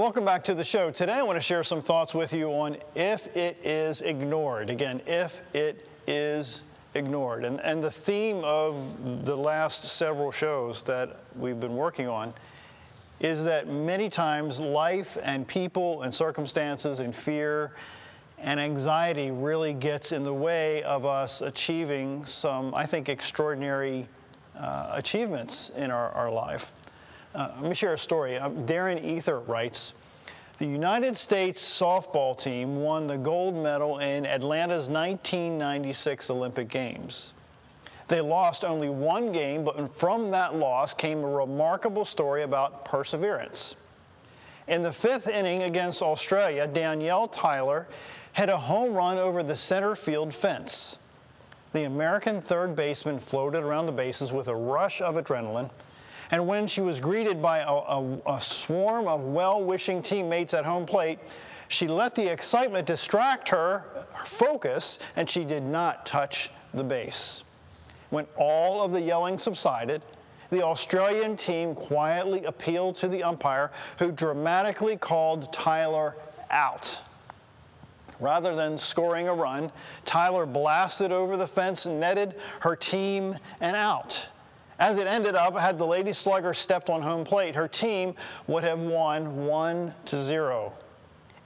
Welcome back to the show. Today I want to share some thoughts with you on if it is ignored. Again, if it is ignored. And the theme of the last several shows that we've been working on is that many times life and people and circumstances and fear and anxiety really gets in the way of us achieving some, I think, extraordinary achievements in our life. Let me share a story. Darren Ether writes, the United States softball team won the gold medal in Atlanta's 1996 Olympic Games. They lost only one game, but from that loss came a remarkable story about perseverance. In the fifth inning against Australia, Danielle Tyler hit a home run over the center field fence. The American third baseman floated around the bases with a rush of adrenaline, and when she was greeted by a swarm of well-wishing teammates at home plate, she let the excitement distract her focus, and she did not touch the base. When all of the yelling subsided, the Australian team quietly appealed to the umpire, who dramatically called Tyler out. Rather than scoring a run, Tyler blasted over the fence and netted her team an out. As it ended up, had the Lady Slugger stepped on home plate, her team would have won 1-0.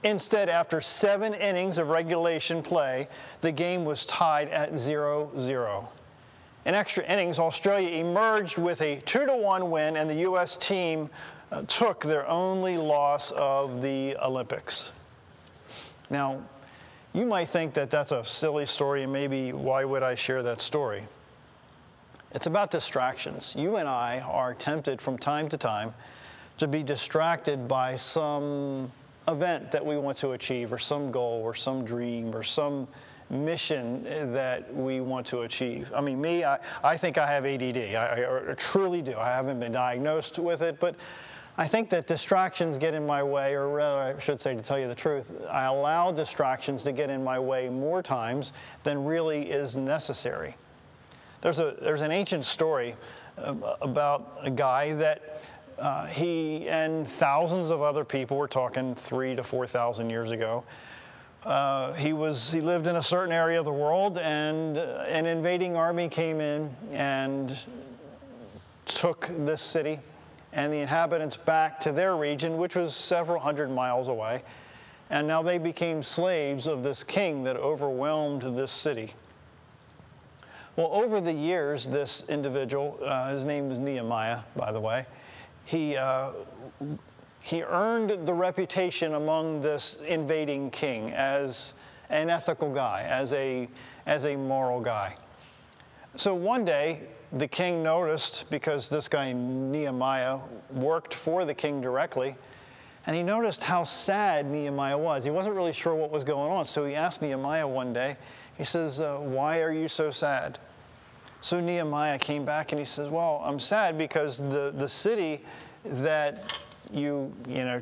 Instead, after 7 innings of regulation play, the game was tied at 0-0. In extra innings, Australia emerged with a 2-1 win, and the U.S. team took their only loss of the Olympics. Now, you might think that that's a silly story, and maybe why would I share that story? It's about distractions. You and I are tempted from time to time to be distracted by some event that we want to achieve, or some goal, or some dream, or some mission that we want to achieve. I mean, me, I think I have ADD. I truly do. I haven't been diagnosed with it, but I think that distractions get in my way, or rather, I should say, to tell you the truth, I allow distractions to get in my way more times than really is necessary. There's an ancient story about a guy that he and thousands of other people, we're talking 3,000 to 4,000 years ago, he lived in a certain area of the world, and an invading army came in and took this city and the inhabitants back to their region, which was several hundred miles away. And now they became slaves of this king that overwhelmed this city. Well, over the years, this individual, his name was Nehemiah, by the way, he earned the reputation among this invading king as an ethical guy, as a moral guy. So one day, the king noticed, because this guy Nehemiah worked for the king directly, and he noticed how sad Nehemiah was. He wasn't really sure what was going on, so he asked Nehemiah one day, he says, why are you so sad? So Nehemiah came back and he says, well, I'm sad because the city that you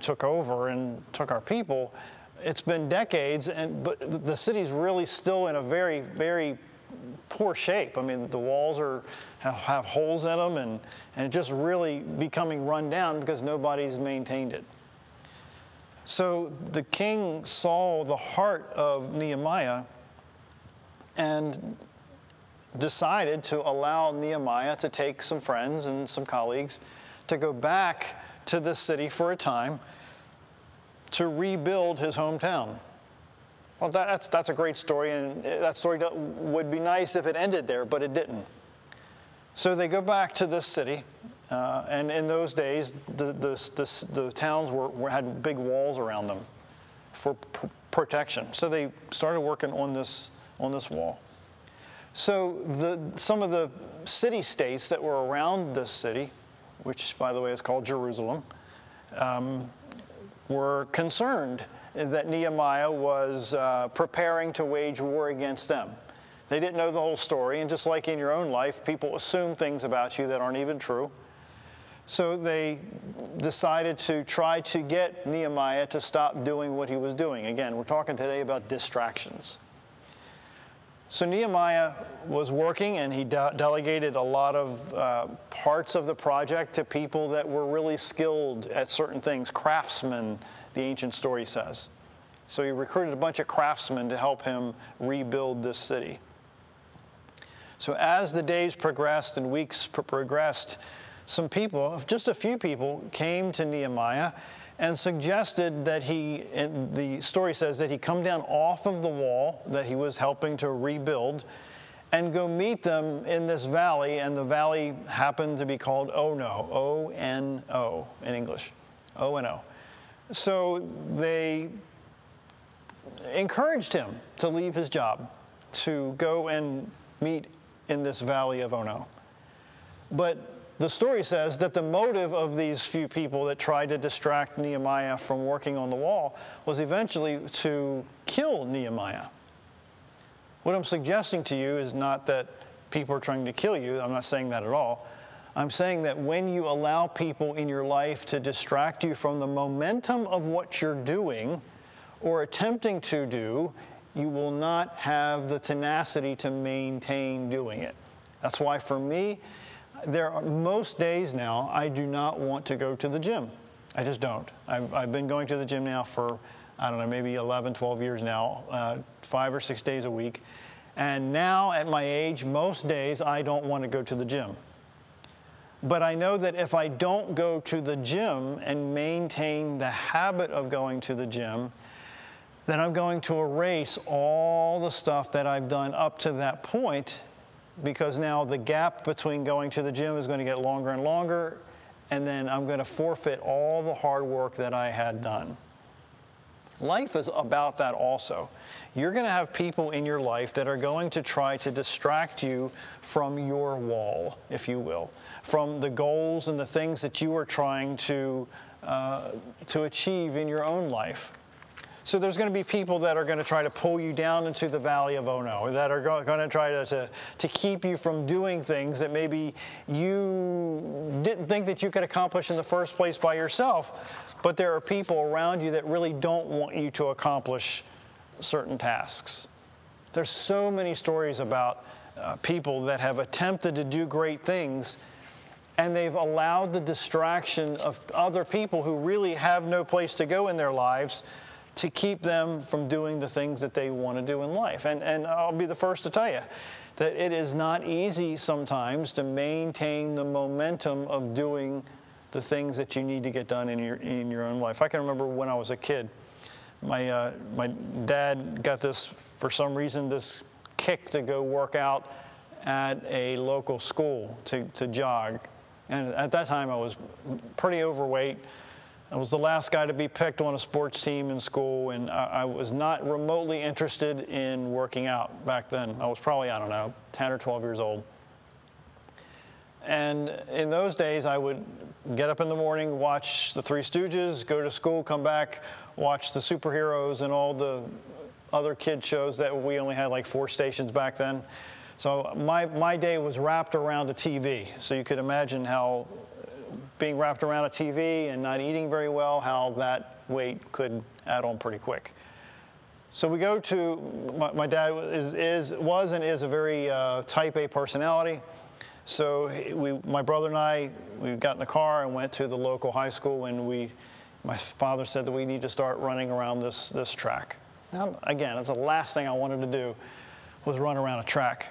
took over and took our people, it's been decades, but the city's really still in a very, very poor shape. I mean, the walls have holes in them, and it's just really becoming run down because nobody's maintained it. So the king saw the heart of Nehemiah and decided to allow Nehemiah to take some friends and some colleagues to go back to this city for a time to rebuild his hometown. Well, that's a great story, and that story would be nice if it ended there, but it didn't. So they go back to this city, and in those days, the towns had big walls around them for protection. So they started working on this wall. So some of the city-states that were around this city, which, by the way, is called Jerusalem, were concerned that Nehemiah was preparing to wage war against them. They didn't know the whole story, and just like in your own life, people assume things about you that aren't even true. So they decided to try to get Nehemiah to stop doing what he was doing. Again, we're talking today about distractions. So Nehemiah was working, and he delegated a lot of parts of the project to people that were really skilled at certain things, craftsmen the ancient story says. So he recruited a bunch of craftsmen to help him rebuild this city. So as the days progressed and weeks progressed, some people, just a few people, came to Nehemiah and suggested that he, and the story says that he come down off of the wall that he was helping to rebuild and go meet them in this valley, and the valley happened to be called Ono, O-N-O in English, O-N-O. So they encouraged him to leave his job, to go and meet in this valley of Ono. But the story says that the motive of these few people that tried to distract Nehemiah from working on the wall was eventually to kill Nehemiah. What I'm suggesting to you is not that people are trying to kill you. I'm not saying that at all. I'm saying that when you allow people in your life to distract you from the momentum of what you're doing or attempting to do, you will not have the tenacity to maintain doing it. That's why for me, most days now, I do not want to go to the gym. I just don't. I've been going to the gym now for, I don't know, maybe 11, 12 years now, 5 or 6 days a week. And now at my age, most days I don't want to go to the gym. But I know that if I don't go to the gym and maintain the habit of going to the gym, then I'm going to erase all the stuff that I've done up to that point, because now the gap between going to the gym is going to get longer and longer, and then I'm going to forfeit all the hard work that I had done. Life is about that also. You're going to have people in your life that are going to try to distract you from your wall, if you will, from the goals and the things that you are trying to achieve in your own life. So there's going to be people that are going to try to pull you down into the valley of Ono, that are going to try to keep you from doing things that maybe you didn't think that you could accomplish in the first place by yourself. But there are people around you that really don't want you to accomplish certain tasks. There's so many stories about people that have attempted to do great things, and they've allowed the distraction of other people who really have no place to go in their lives to keep them from doing the things that they want to do in life. And I'll be the first to tell you that it is not easy sometimes to maintain the momentum of doing the things that you need to get done in your own life. I can remember when I was a kid, my dad got this, for some reason, this kick to go work out at a local school to jog. And at that time I was pretty overweight. I was the last guy to be picked on a sports team in school, and I was not remotely interested in working out back then. I was probably, I don't know, 10 or 12 years old. And in those days, I would get up in the morning, watch the Three Stooges, go to school, come back, watch the superheroes and all the other kid shows that we only had like 4 stations back then. So my day was wrapped around a TV. So you could imagine how being wrapped around a TV and not eating very well, how that weight could add on pretty quick. So we go to, my dad was and is a very type A personality. So my brother and I, we got in the car and went to the local high school, and my father said that we need to start running around this track. Now, again, it's the last thing I wanted to do was run around a track.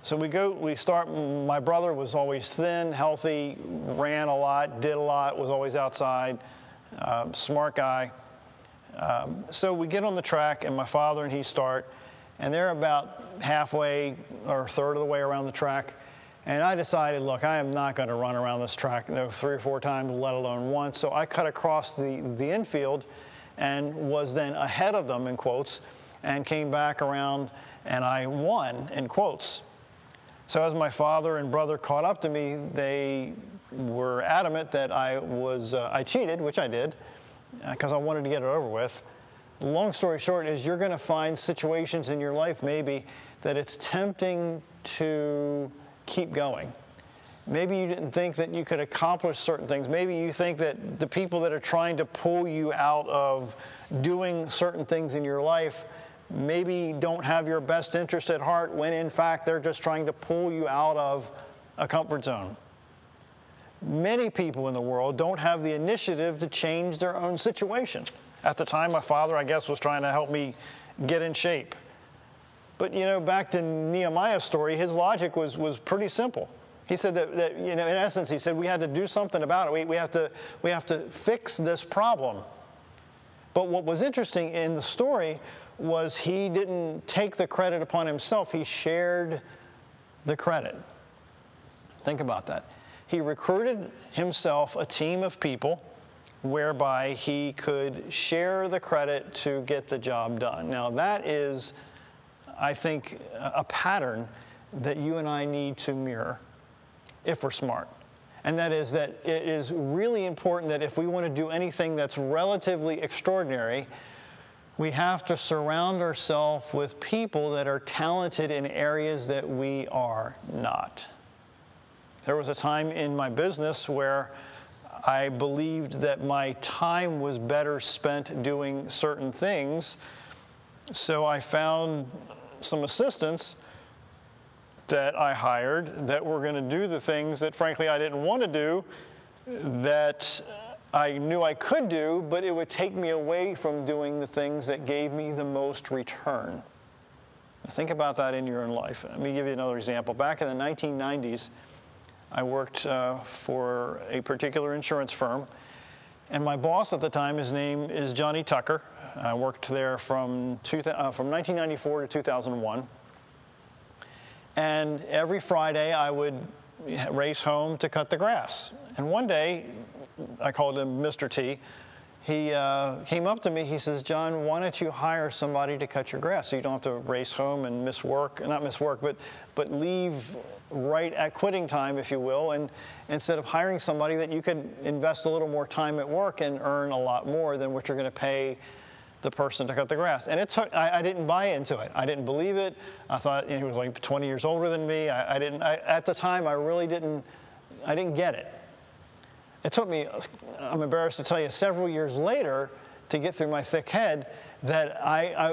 So we start, my brother was always thin, healthy, ran a lot, did a lot, was always outside, smart guy. So we get on the track, and my father and he start, and they're about halfway or a third of the way around the track. And I decided, look, I am not going to run around this track 3 or 4 times, let alone once. So I cut across the infield and was then ahead of them, in quotes, and came back around, and I won, in quotes. So as my father and brother caught up to me, they were adamant that I cheated, which I did, because I wanted to get it over with. Long story short is you're going to find situations in your life maybe that it's tempting to keep going. Maybe you didn't think that you could accomplish certain things. Maybe you think that the people that are trying to pull you out of doing certain things in your life maybe don't have your best interest at heart, when in fact they're just trying to pull you out of a comfort zone. Many people in the world don't have the initiative to change their own situation. At the time, my father, I guess, was trying to help me get in shape. But, back to Nehemiah's story, his logic was pretty simple. He said that in essence, he said we had to do something about it. We have to fix this problem. But what was interesting in the story was he didn't take the credit upon himself. He shared the credit. Think about that. He recruited himself a team of people whereby he could share the credit to get the job done. Now, that is, I think, a pattern that you and I need to mirror if we're smart. And that is that it is really important that if we want to do anything that's relatively extraordinary, we have to surround ourselves with people that are talented in areas that we are not. There was a time in my business where I believed that my time was better spent doing certain things, so I found some assistants that I hired that were going to do the things that, frankly, I didn't want to do, that I knew I could do, but it would take me away from doing the things that gave me the most return. Think about that in your own life. Let me give you another example. Back in the 1990s, I worked for a particular insurance firm, and my boss at the time, his name is Johnny Tucker. I worked there from 1994 to 2001. And every Friday, I would race home to cut the grass. And one day, I called him Mr. T. He came up to me. He says, "John, why don't you hire somebody to cut your grass so you don't have to race home and miss work, not miss work, but leave right at quitting time, if you will, and instead of hiring somebody that you could invest a little more time at work and earn a lot more than what you're going to pay the person to cut the grass." And it took, I didn't buy into it. I didn't believe it. I thought he was like 20 years older than me. At the time, I really didn't get it. It took me, I'm embarrassed to tell you, several years later to get through my thick head that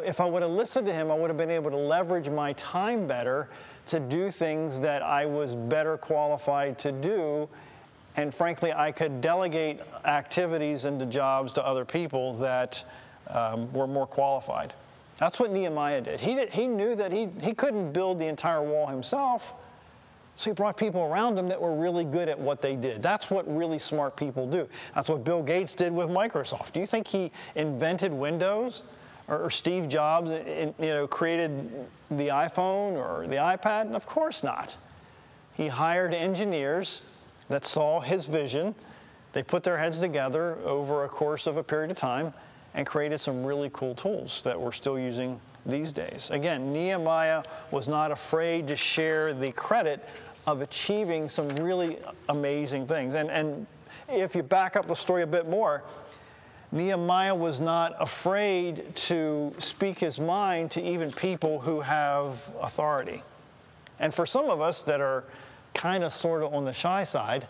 if I would have listened to him, I would have been able to leverage my time better to do things that I was better qualified to do. And frankly, I could delegate activities and jobs to other people that were more qualified. That's what Nehemiah did. He knew that he couldn't build the entire wall himself, so he brought people around him that were really good at what they did. That's what really smart people do. That's what Bill Gates did with Microsoft. Do you think he invented Windows, or Steve Jobs created the iPhone or the iPad? Of course not. He hired engineers that saw his vision. They put their heads together over a course of a period of time and created some really cool tools that we're still using these days. Again, Nehemiah was not afraid to share the credit of achieving some really amazing things. And if you back up the story a bit more, Nehemiah was not afraid to speak his mind to even people who have authority. And for some of us that are kind of sort of on the shy side,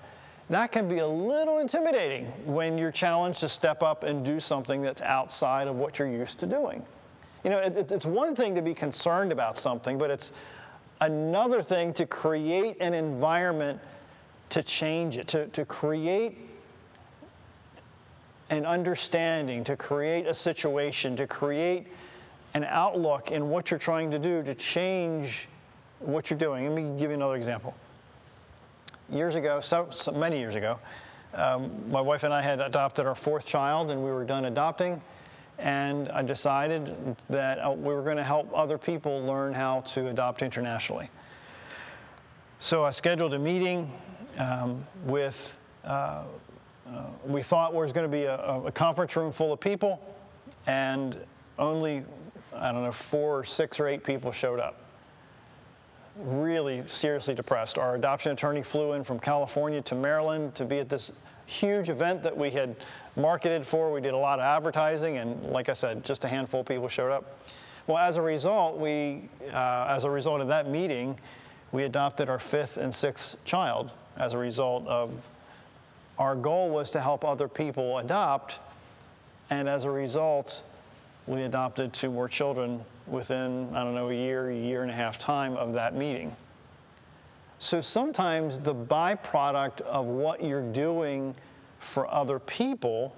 that can be a little intimidating when you're challenged to step up and do something that's outside of what you're used to doing. It's one thing to be concerned about something, but it's another thing to create an environment to change it, to create an understanding, to create a situation, to create an outlook in what you're trying to do to change what you're doing. Let me give you another example. Years ago, many years ago, my wife and I had adopted our fourth child, and we were done adopting. And I decided that we were going to help other people learn how to adopt internationally. So I scheduled a meeting with, we thought there was going to be a conference room full of people, and only, 4 or 6 or 8 people showed up. Really seriously depressed. Our adoption attorney flew in from California to Maryland to be at this huge event that we had marketed for. We did a lot of advertising, and like I said, just a handful of people showed up. Well, as a result, of that meeting, we adopted our 5th and 6th child. As a result of our goal was to help other people adopt, and as a result, we adopted 2 more children within, a year and a half time of that meeting. So sometimes the byproduct of what you're doing for other people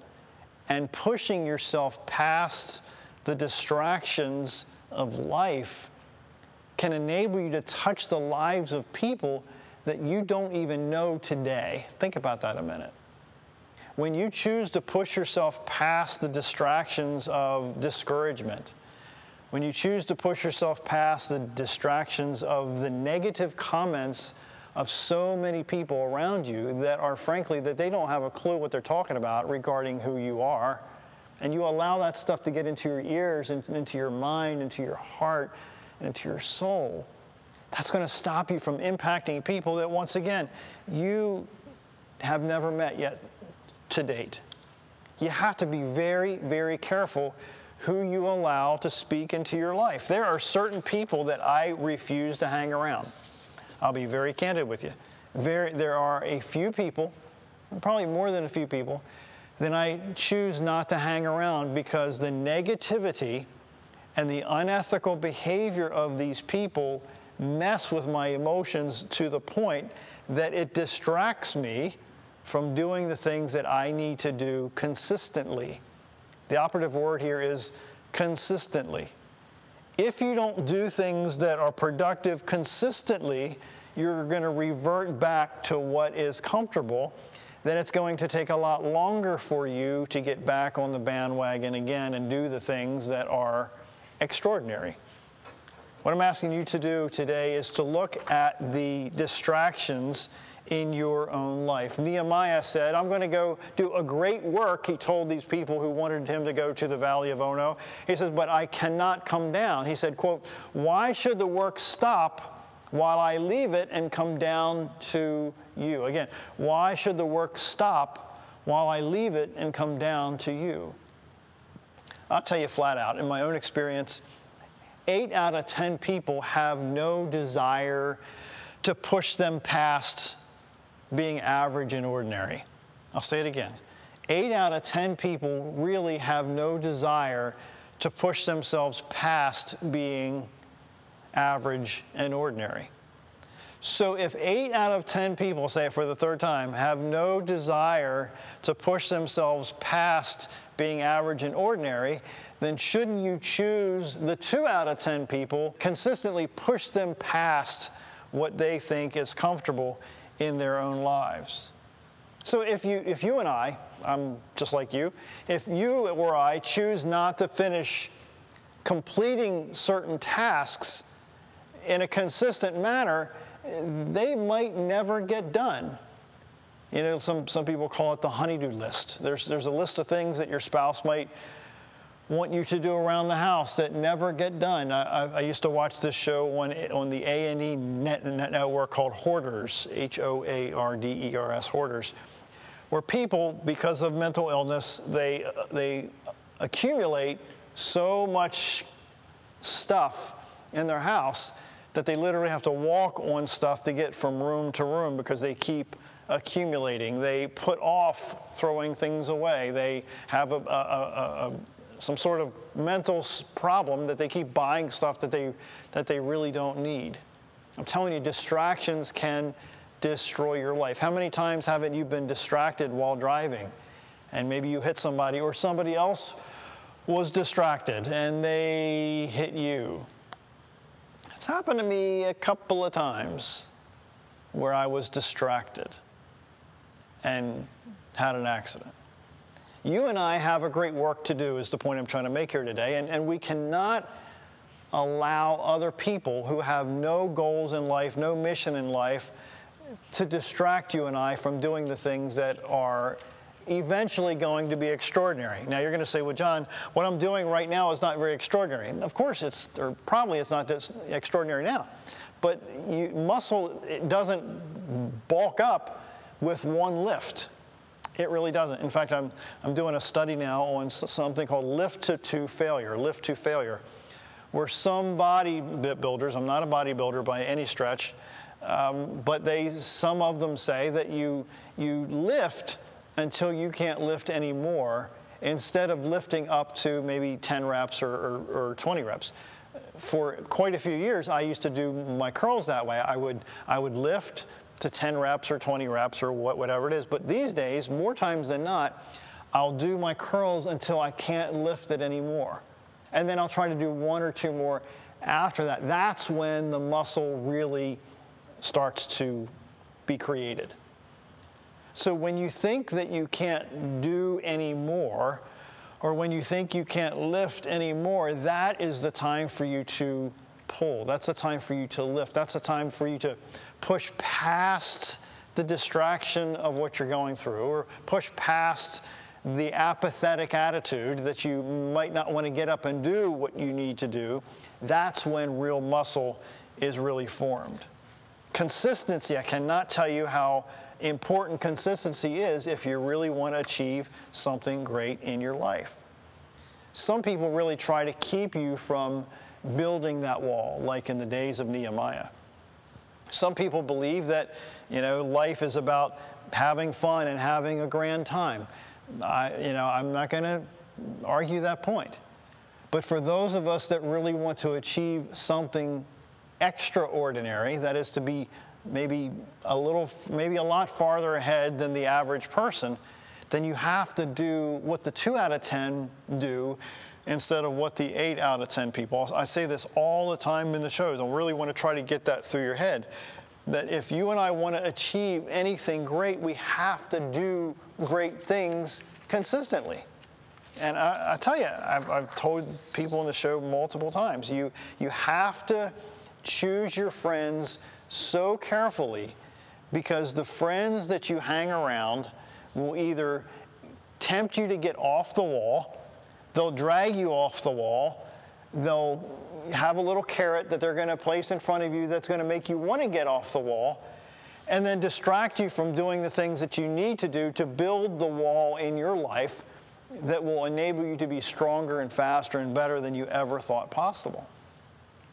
and pushing yourself past the distractions of life can enable you to touch the lives of people that you don't even know today. Think about that a minute. When you choose to push yourself past the distractions of discouragement, when you choose to push yourself past the distractions of the negative comments of so many people around you that are, frankly, that they don't have a clue what they're talking about regarding who you are, and you allow that stuff to get into your ears, and into your mind, into your heart, and into your soul, that's going to stop you from impacting people that, once again, you have never met yet to date. You have to be very, very careful who you allow to speak into your life. There are certain people that I refuse to hang around. I'll be very candid with you. There are a few people, probably more than a few people, that I choose not to hang around because the negativity and the unethical behavior of these people mess with my emotions to the point that it distracts me from doing the things that I need to do consistently. The operative word here is consistently. If you don't do things that are productive consistently, you're going to revert back to what is comfortable. Then it's going to take a lot longer for you to get back on the bandwagon again and do the things that are extraordinary. What I'm asking you to do today is to look at the distractions in your own life. Nehemiah said, I'm going to go do a great work, he told these people who wanted him to go to the valley of Ono. He says, but I cannot come down. He said, quote, why should the work stop while I leave it and come down to you? Again, why should the work stop while I leave it and come down to you? I'll tell you flat out, in my own experience, 8 out of 10 people have no desire to push them past being average and ordinary. I'll say it again. 8 out of 10 people really have no desire to push themselves past being average and ordinary. So if 8 out of 10 people, say it for the third time, have no desire to push themselves past being average and ordinary, then shouldn't you choose the 2 out of 10 people, consistently push them past what they think is comfortable in their own lives? So if you and I, I'm just like you, if you or I choose not to finish completing certain tasks in a consistent manner, they might never get done. You know, some people call it the honey-do list. There's a list of things that your spouse might want you to do around the house that never get done. I used to watch this show on the A&E network called Hoarders, Hoarders, Hoarders, where people, because of mental illness, they accumulate so much stuff in their house that they literally have to walk on stuff to get from room to room because they keep accumulating. They put off throwing things away. They have some sort of mental problem that they keep buying stuff that they really don't need. I'm telling you, distractions can destroy your life. How many times haven't you been distracted while driving? And maybe you hit somebody, or somebody else was distracted and they hit you. It's happened to me a couple of times where I was distracted and had an accident. You and I have a great work to do, is the point I'm trying to make here today, and we cannot allow other people who have no goals in life, no mission in life, to distract you and I from doing the things that are eventually going to be extraordinary. Now you're going to say, well, John, what I'm doing right now is not very extraordinary. And of course probably it's not just extraordinary now. But muscle, it doesn't bulk up with one lift. It really doesn't. In fact, I'm doing a study now on something called lift to failure, where some bodybuilders, I'm not a bodybuilder by any stretch, but some of them say that you lift until you can't lift anymore instead of lifting up to maybe 10 reps or 20 reps. for quite a few years, I used to do my curls that way. I would lift to 10 reps or 20 reps or whatever it is. But these days, more times than not, I'll do my curls until I can't lift it anymore. And then I'll try to do 1 or 2 more after that. That's when the muscle really starts to be created. So when you think that you can't do any more, or when you think you can't lift anymore, that is the time for you to pull. That's the time for you to lift. That's the time for you to push past the distraction of what you're going through, or push past the apathetic attitude that you might not want to get up and do what you need to do. That's when real muscle is really formed. Consistency, I cannot tell you how important consistency is if you really want to achieve something great in your life. Some people really try to keep you from building that wall, like in the days of Nehemiah. Some people believe that, life is about having fun and having a grand time. I'm not going to argue that point. But for those of us that really want to achieve something extraordinary, that is to be maybe a lot farther ahead than the average person, then you have to do what the 2 out of 10 do instead of what the 8 out of 10 people. I say this all the time in the shows. I really want to try to get that through your head, that if you and I want to achieve anything great, we have to do great things consistently. And I tell you, I've told people in the show multiple times, you have to choose your friends so carefully, because the friends that you hang around will either tempt you to get off the wall, they'll drag you off the wall, they'll have a little carrot that they're going to place in front of you that's going to make you want to get off the wall, and then distract you from doing the things that you need to do to build the wall in your life that will enable you to be stronger and faster and better than you ever thought possible.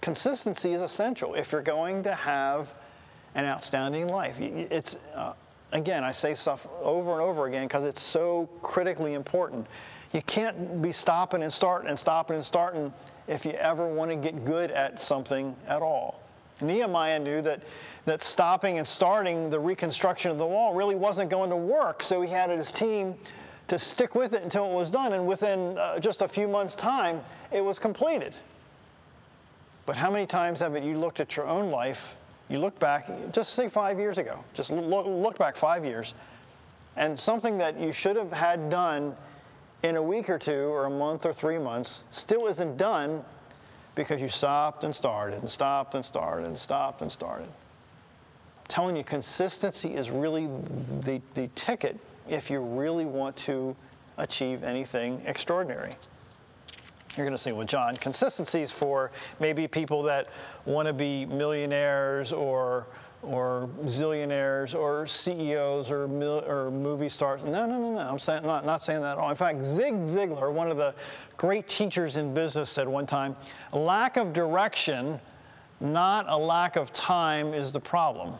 Consistency is essential if you're going to have an outstanding life. It's, again, I say stuff over and over again because it's so critically important. You can't be stopping and starting and stopping and starting if you ever want to get good at something at all. Nehemiah knew that stopping and starting the reconstruction of the wall really wasn't going to work, so he had his team to stick with it until it was done, and within just a few months' time, it was completed. But how many times have you looked at your own life, you look back, just say 5 years ago, just look back 5 years, and something that you should have had done in a week or 2 or a month or 3 months still isn't done because you stopped and started and stopped and started and stopped and started. I'm telling you, consistency is really the ticket if you really want to achieve anything extraordinary. You're going to say, well, John, consistency is for maybe people that want to be millionaires or zillionaires or CEOs or movie stars. No. I'm not saying that at all. In fact, Zig Ziglar, one of the great teachers in business, said one time, a lack of direction, not a lack of time, is the problem.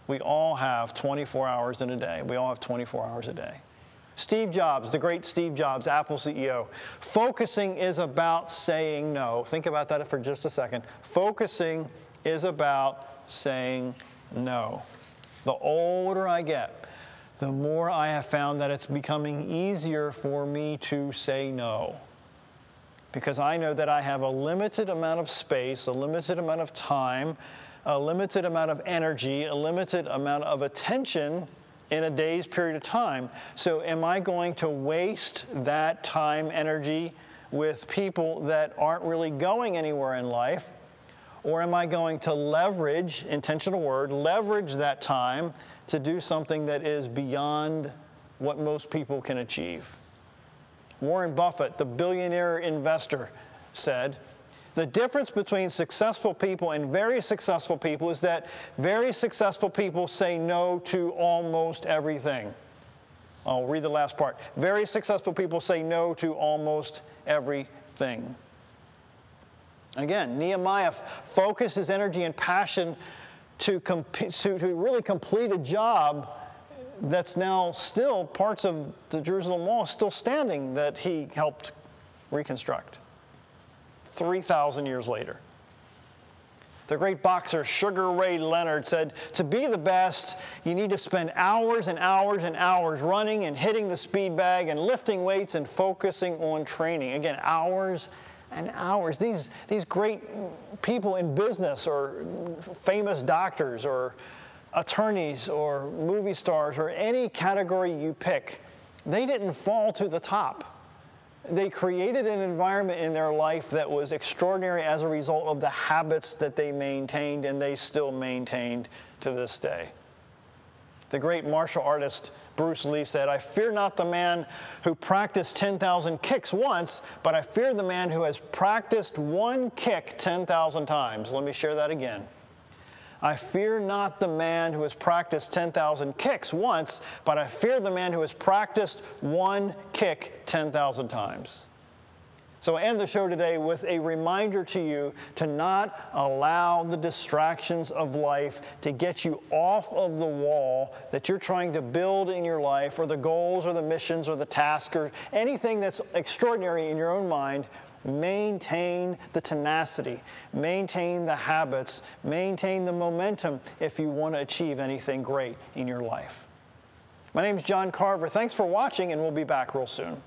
We all have 24 hours in a day. We all have 24 hours a day. Steve Jobs, the great Steve Jobs, Apple CEO. Focusing is about saying no. Think about that for just a second. Focusing is about saying no. The older I get, the more I have found that it's becoming easier for me to say no. Because I know that I have a limited amount of space, a limited amount of time, a limited amount of energy, a limited amount of attention in a day's period of time. So am I going to waste that time, energy with people that aren't really going anywhere in life? Or am I going to leverage, intentional word, leverage that time to do something that is beyond what most people can achieve? Warren Buffett, the billionaire investor, said, the difference between successful people and very successful people is that very successful people say no to almost everything. I'll read the last part. Very successful people say no to almost everything. Again, Nehemiah focused his energy and passion to really complete a job that's now still parts of the Jerusalem wall still standing that he helped reconstruct. 3,000 years later. The great boxer Sugar Ray Leonard said, to be the best, you need to spend hours and hours and hours running and hitting the speed bag and lifting weights and focusing on training. Again, hours and hours. These great people in business, or famous doctors, or attorneys, or movie stars, or any category you pick, they didn't fall to the top. They created an environment in their life that was extraordinary as a result of the habits that they maintained, and they still maintained to this day. The great martial artist Bruce Lee said, I fear not the man who practiced 10,000 kicks once, but I fear the man who has practiced one kick 10,000 times. Let me share that again. I fear not the man who has practiced 10,000 kicks once, but I fear the man who has practiced one kick 10,000 times. So I end the show today with a reminder to you to not allow the distractions of life to get you off of the wall that you're trying to build in your life, or the goals or the missions or the task or anything that's extraordinary in your own mind. Maintain the tenacity, maintain the habits, maintain the momentum if you want to achieve anything great in your life. My name is John Carver. Thanks for watching, and we'll be back real soon.